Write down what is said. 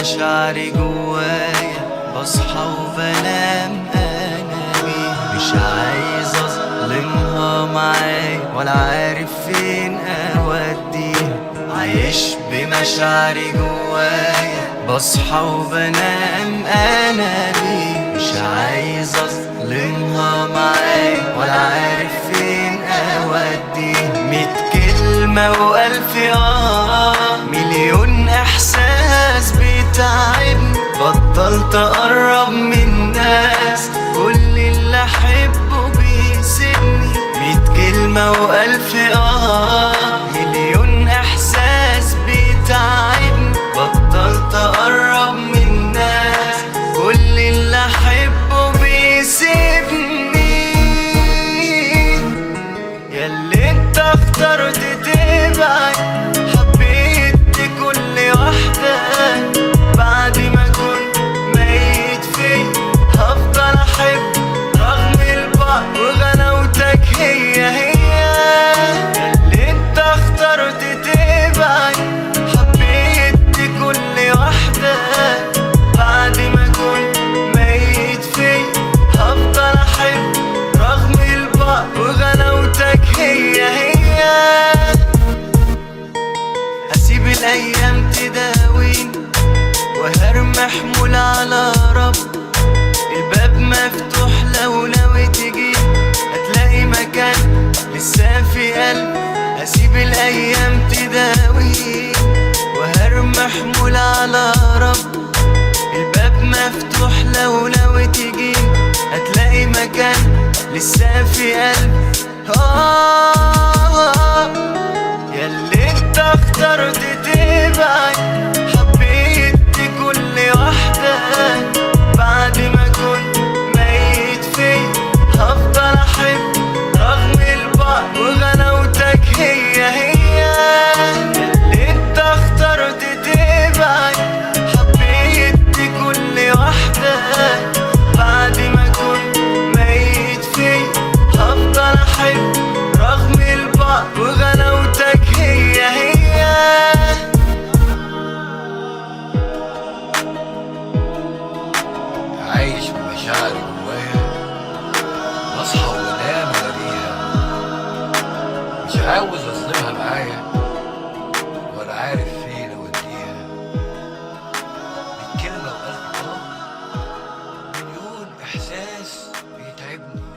بمشاعري جوايا، بصحى وبنام انا بيها. مش عايز اظلمها معايا ولا عارف فين اوديها. عايش بمشاعري جوايا، بصحى وبنام انا بيها. مش عايز اظلمها معايا ولا عارف فين اوديها. 100 كلمة و1000 مليون احساس بيتعبني. بطلت اقرب من ناس، كل اللي احبه بيسيبني. 100 كلمة و1000 مليون احساس بيتعبني. بطلت اقرب من ناس، كل اللي احبه بيسيبني. ياللي انت اخترت تبعد، حبيت كل واحدة. بعد ما كنت ميت فيا هفضل احب رغم البعد، وغلاوتك هي هي. ياللي انت اخترت تبعد، حبيت كل واحدة. بعد ما كنت ميت فيا هفضل احب رغم البعد، وغلاوتك هي هي. هسيب الايام تداويني وهرمي حمول على رب. الباب مفتوح لو ناوي تجي، هتلاقي مكان لسه في قلبي. هسيب الايام تداويني وهرمي حمول على رب. الباب مفتوح لو ناوي تجي، هتلاقي مكان لسه في قلبي. ياللي انت اخترت تبعد، حبيت كل واحدة. بعد ما كنت ميت فيا هفضل احب رغم البعد، وغلاوتك هي هي. ياللي انت اخترت تبعد، حبيت كل واحدة. بعد ما كنت ميت فيا هفضل احب رغم البعد، وغلاوتك هي هي. عايش بمشاعري جوايا، بصحى وانام انا بيها. مش عاوز اظلمها معايا ولا عارف فين اوديها. 100 كلمة و1000 مليون احساس بيتعبني.